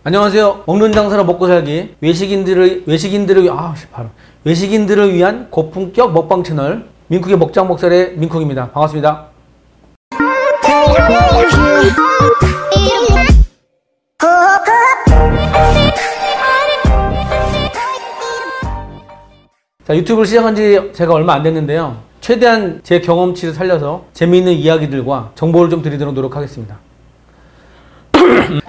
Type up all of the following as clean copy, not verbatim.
안녕하세요. 먹는 장사로 먹고 살기 외식인들을 위한 고품격 먹방 채널 민쿡의 먹장 먹살의 민쿡입니다. 반갑습니다. 자, 유튜브를 시작한 지 제가 얼마 안 됐는데요. 최대한 제 경험치를 살려서 재미있는 이야기들과 정보를 좀 드리도록 노력하겠습니다.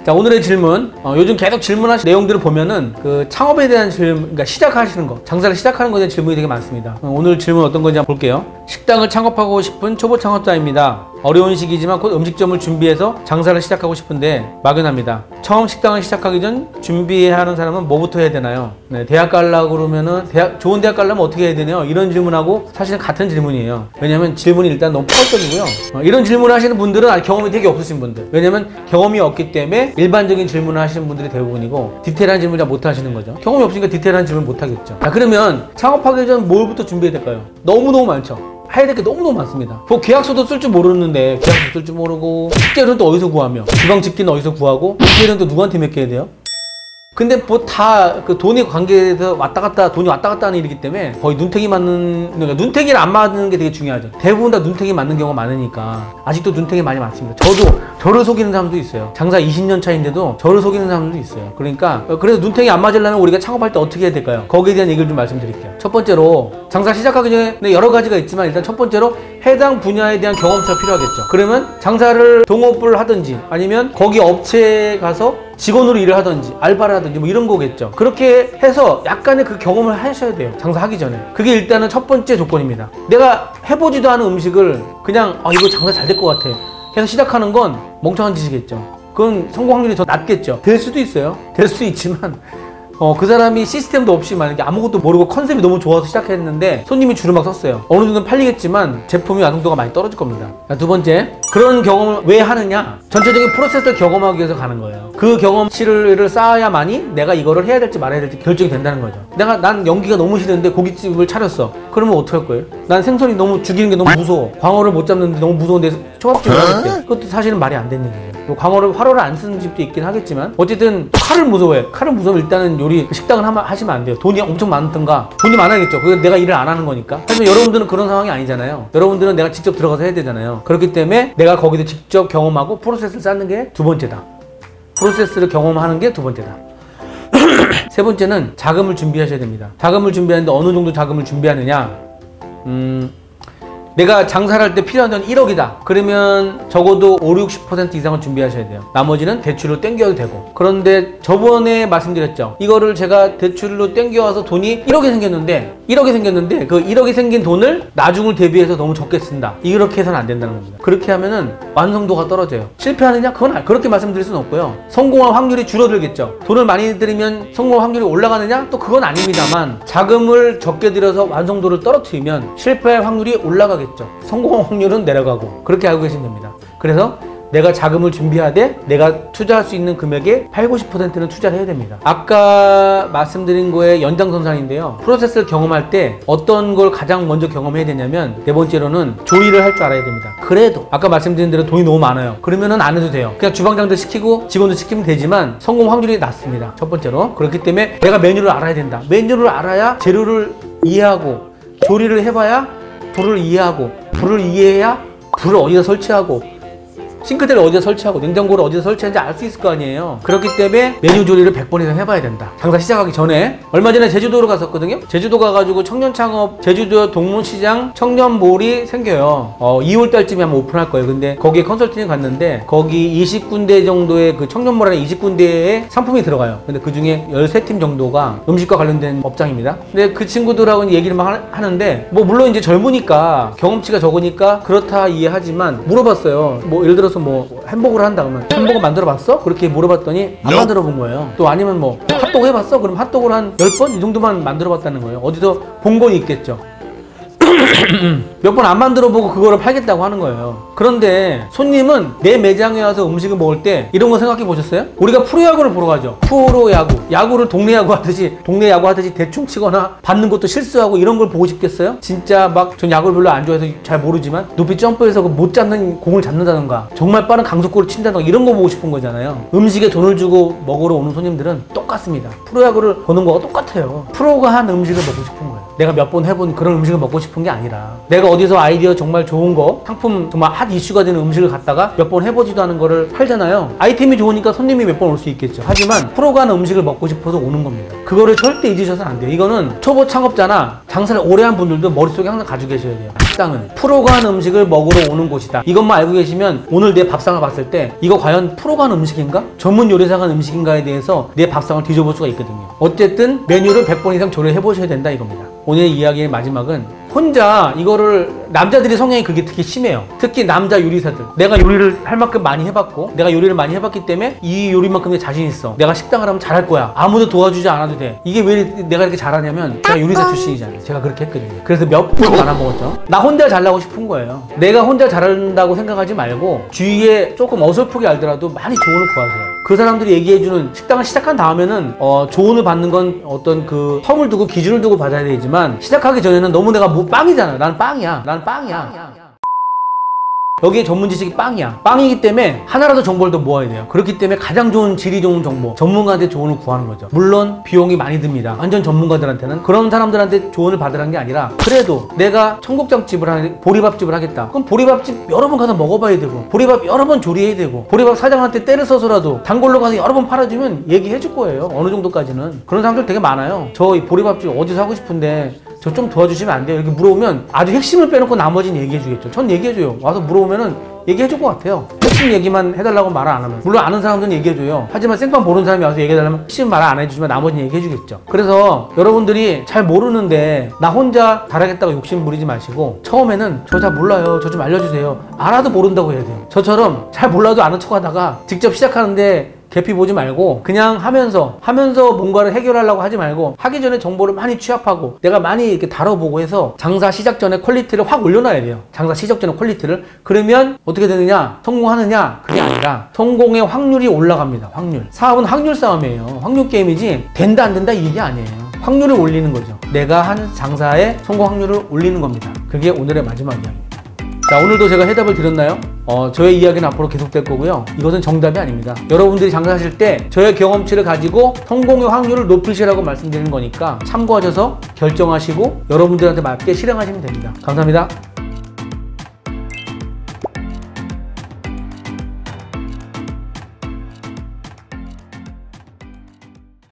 자, 오늘의 질문, 요즘 계속 질문하신 내용들을 보면은 그 창업에 대한 질문, 그러니까 시작하시는 거, 장사를 시작하는 것에 대한 질문이 되게 많습니다. 오늘 질문 어떤 건지 한번 볼게요. 식당을 창업하고 싶은 초보 창업자입니다. 어려운 시기지만 곧 음식점을 준비해서 장사를 시작하고 싶은데 막연합니다. 처음 식당을 시작하기 전 준비해야 하는 사람은 뭐부터 해야 되나요? 네, 대학 가려고 그러면은 좋은 대학 가려면 어떻게 해야 되나요? 이런 질문하고 사실은 같은 질문이에요. 왜냐면 질문이 일단 너무 포괄적이고요. 이런 질문을 하시는 분들은 아직 경험이 되게 없으신 분들. 왜냐면 경험이 없기 때문에 일반적인 질문을 하시는 분들이 대부분이고 디테일한 질문을 잘 못 하시는 거죠. 경험이 없으니까 디테일한 질문 못 하겠죠. 자, 그러면 창업하기 전 뭘부터 준비해야 될까요? 너무너무 많죠. 해야 될 게 너무너무 많습니다. 뭐 계약서도 쓸 줄 모르는데 계약서 쓸 줄 모르고 식재료는 또 어디서 구하며 주방집기는 어디서 구하고 인테리어는 또 누구한테 맡겨야 돼요? 근데 뭐 다 그 돈의 관계에서 돈이 왔다 갔다 하는 일이기 때문에 거의 눈탱이 맞는, 그러니까 눈탱이를 안 맞는 게 되게 중요하죠. 대부분 다 눈탱이 맞는 경우가 많으니까 아직도 눈탱이 많이 맞습니다. 저도 저를 속이는 사람도 있어요. 장사 20년 차인데도 저를 속이는 사람들도 있어요. 그러니까 그래서 눈탱이 안 맞으려면 우리가 창업할 때 어떻게 해야 될까요? 거기에 대한 얘기를 좀 말씀드릴게요. 첫 번째로 장사 시작하기 전에 여러 가지가 있지만 일단 첫 번째로 해당 분야에 대한 경험치가 필요하겠죠. 그러면 장사를 동업을 하든지 아니면 거기 업체에 가서 직원으로 일을 하든지 알바를 하든지 뭐 이런 거겠죠. 그렇게 해서 약간의 그 경험을 하셔야 돼요. 장사하기 전에. 그게 일단은 첫 번째 조건입니다. 내가 해보지도 않은 음식을 그냥 이거 장사 잘 될 것 같아 해서 시작하는 건 멍청한 짓이겠죠. 그건 성공 확률이 더 낮겠죠. 될 수도 있어요. 될 수도 있지만 그 사람이 시스템도 없이 만약에 아무것도 모르고 컨셉이 너무 좋아서 시작했는데 손님이 줄을 막 섰어요. 어느 정도는 팔리겠지만 제품이 완성도가 많이 떨어질 겁니다. 자, 두 번째, 그런 경험을 왜 하느냐? 전체적인 프로세스를 경험하기 위해서 가는 거예요. 그 경험치를 쌓아야만이 내가 이거를 해야 될지 말아야 될지 결정이 된다는 거죠. 난 연기가 너무 싫은데 고깃집을 차렸어. 그러면 어떡할 거예요? 난 생선이 너무 죽이는 게 너무 무서워. 광어를 못 잡는데 너무 무서운데 초밥집을 하겠대. 그것도 사실은 말이 안 되는 얘기예요. 화로를 안 쓰는 집도 있긴 하겠지만 어쨌든 칼을 무서워해. 칼을 무서우면 일단은 요리 식당을 하시면 안 돼요. 돈이 엄청 많던가. 돈이 많아야겠죠. 그건 내가 일을 안 하는 거니까. 하지만 여러분들은 그런 상황이 아니잖아요. 여러분들은 내가 직접 들어가서 해야 되잖아요. 그렇기 때문에 내가 거기서 직접 경험하고 프로세스를 쌓는 게 두 번째다. 프로세스를 경험하는 게 두 번째다. 세 번째는 자금을 준비하셔야 됩니다. 자금을 준비하는데 어느 정도 자금을 준비하느냐? 내가 장사를 할 때 필요한 돈 1억이다. 그러면 적어도 50-60% 이상을 준비하셔야 돼요. 나머지는 대출로 땡겨도 되고. 그런데 저번에 말씀드렸죠. 이거를 제가 대출로 땡겨와서 돈이 1억이 생겼는데 그 1억이 생긴 돈을 나중을 대비해서 너무 적게 쓴다. 이렇게 해서는 안 된다는 겁니다. 그렇게 하면은 완성도가 떨어져요. 실패하느냐? 그건 그렇게 말씀드릴 수는 없고요. 성공할 확률이 줄어들겠죠. 돈을 많이 들이면 성공할 확률이 올라가느냐? 또 그건 아닙니다만 자금을 적게 들여서 완성도를 떨어뜨리면 실패할 확률이 올라가겠죠. 성공할 확률은 내려가고. 그렇게 알고 계시면 됩니다. 그래서 내가 자금을 준비하되 내가 투자할 수 있는 금액의 80-90%는 투자를 해야 됩니다. 아까 말씀드린 거의 연장선상인데요. 프로세스를 경험할 때 어떤 걸 가장 먼저 경험해야 되냐면 네 번째로는 조리를 할 줄 알아야 됩니다. 그래도 아까 말씀드린 대로 돈이 너무 많아요. 그러면은 안 해도 돼요. 그냥 주방장도 시키고 직원도 시키면 되지만 성공 확률이 낮습니다. 첫 번째로. 그렇기 때문에 내가 메뉴를 알아야 된다. 메뉴를 알아야 재료를 이해하고 조리를 해봐야 불을 이해하고 불을 이해해야 불을 어디다 설치하고 싱크대를 어디다 설치하고 냉장고를 어디다 설치하는지 알 수 있을 거 아니에요. 그렇기 때문에 메뉴 조리를 100번 이상 해봐야 된다. 장사 시작하기 전에. 얼마 전에 제주도로 갔었거든요. 제주도 가가지고 청년창업 제주도 동문시장 청년몰이 생겨요. 2월달쯤에 한번 오픈할 거예요. 근데 거기에 컨설팅을 갔는데 거기 20군데 정도의 그 청년몰 안에 20군데의 상품이 들어가요. 근데 그 중에 13팀 정도가 음식과 관련된 업장입니다. 근데 그 친구들하고는 얘기를 막 하는데 뭐 물론 이제 젊으니까 경험치가 적으니까 그렇다 이해하지만 물어봤어요. 뭐 예를 들어서 뭐 햄버거를 한다 그러면 햄버거 만들어 봤어? 그렇게 물어봤더니 안 만들어 본 거예요. 또 아니면 뭐 핫도그 해봤어? 그럼 핫도그를 한 10번? 이 정도만 만들어 봤다는 거예요. 어디서 본 건 있겠죠. 몇 번 안 만들어 보고 그거를 팔겠다고 하는 거예요. 그런데 손님은 내 매장에 와서 음식을 먹을 때 이런 거 생각해 보셨어요? 우리가 프로야구를 보러 가죠. 프로야구, 야구를 동네 야구 하듯이 대충 치거나 받는 것도 실수하고 이런 걸 보고 싶겠어요? 진짜 막 전 야구를 별로 안 좋아해서 잘 모르지만 높이 점프해서 그 못 잡는 공을 잡는다던가 정말 빠른 강속구를 친다던가 이런 거 보고 싶은 거잖아요. 음식에 돈을 주고 먹으러 오는 손님들은 똑같습니다. 프로야구를 보는 거와 똑같아요. 프로가 한 음식을 먹고 싶은 거예요. 내가 몇 번 해본 그런 음식을 먹고 싶은 게 아니라 내가 어디서 아이디어 정말 좋은 거, 상품 정말 핫 이슈가 되는 음식을 갖다가 몇 번 해보지도 않은 거를 팔잖아요. 아이템이 좋으니까 손님이 몇 번 올 수 있겠죠. 하지만 프로가 하는 음식을 먹고 싶어서 오는 겁니다. 그거를 절대 잊으셔서는 안 돼요. 이거는 초보 창업자나 장사를 오래 한 분들도 머릿속에 항상 가지고 계셔야 돼요. 식당은 프로가 하는 음식을 먹으러 오는 곳이다. 이것만 알고 계시면 오늘 내 밥상을 봤을 때 이거 과연 프로가 하는 음식인가? 전문 요리사가 하는 음식인가에 대해서 내 밥상을 뒤져볼 수가 있거든요. 어쨌든 메뉴를 100번 이상 조리해 보셔야 된다 이겁니다. 오늘 이야기의 마지막은 혼자 이거를 남자들이 성향이 그게 특히 심해요. 특히 남자 요리사들. 내가 요리를 할 만큼 많이 해봤고 내가 요리를 많이 해봤기 때문에 이 요리만큼의 자신 있어. 내가 식당을 하면 잘할 거야. 아무도 도와주지 않아도 돼. 이게 왜 내가 이렇게 잘하냐면 제가 요리사 출신이잖아요. 제가 그렇게 했거든요. 그래서 몇 번 말아먹었죠. 나 혼자 잘나고 싶은 거예요. 내가 혼자 잘한다고 생각하지 말고 주위에 조금 어설프게 알더라도 많이 조언을 구하세요. 그 사람들이 얘기해주는 식당을 시작한 다음에는 조언을 받는 건 어떤 그 텀을 두고 기준을 두고 받아야 되지만 시작하기 전에는 너무 내가 뭐 빵이잖아. 나는 빵이야. 여기에 전문 지식이 빵이야. 빵이기 때문에 하나라도 정보를 더 모아야 돼요. 그렇기 때문에 가장 좋은 질이 좋은 정보, 전문가한테 조언을 구하는 거죠. 물론 비용이 많이 듭니다. 완전 전문가들한테는. 그런 사람들한테 조언을 받으라는 게 아니라 그래도 내가 청국장집을 보리밥집을 하겠다. 그럼 보리밥집 여러 번 가서 먹어봐야 되고 보리밥 여러 번 조리해야 되고 보리밥 사장한테 때를 써서라도 단골로 가서 여러 번 팔아주면 얘기해 줄 거예요. 어느 정도까지는. 그런 사람들 되게 많아요. 저 이 보리밥집 어디서 하고 싶은데 저 좀 도와주시면 안 돼요? 이렇게 물어보면 아주 핵심을 빼놓고 나머지는 얘기해주겠죠. 전 얘기해줘요. 와서 물어보면은 얘기해줄 것 같아요. 핵심 얘기만 해달라고 말 안 하면. 물론 아는 사람들은 얘기해줘요. 하지만 생판 모르는 사람이 와서 얘기해달라면 핵심 말 안 해주지만 나머지는 얘기해주겠죠. 그래서 여러분들이 잘 모르는데 나 혼자 잘하겠다고 욕심 부리지 마시고 처음에는 저 잘 몰라요. 저 좀 알려주세요. 알아도 모른다고 해야 돼요. 저처럼 잘 몰라도 아는 척하다가 직접 시작하는데 계피 보지 말고 그냥 하면서 뭔가를 해결하려고 하지 말고 하기 전에 정보를 많이 취합하고 내가 많이 이렇게 다뤄보고 해서 장사 시작 전에 퀄리티를 확 올려놔야 돼요. 장사 시작 전에 퀄리티를. 그러면 어떻게 되느냐? 성공하느냐? 그게 아니라 성공의 확률이 올라갑니다. 확률. 사업은 확률 싸움이에요. 확률 게임이지 된다 안 된다 이 얘기 아니에요. 확률을 올리는 거죠. 내가 하는 장사의 성공 확률을 올리는 겁니다. 그게 오늘의 마지막 이야기입니다. 자, 오늘도 제가 해답을 드렸나요? 저의 이야기는 앞으로 계속될 거고요. 이것은 정답이 아닙니다. 여러분들이 장사하실 때 저의 경험치를 가지고 성공의 확률을 높이시라고 말씀드리는 거니까 참고하셔서 결정하시고 여러분들한테 맞게 실행하시면 됩니다. 감사합니다.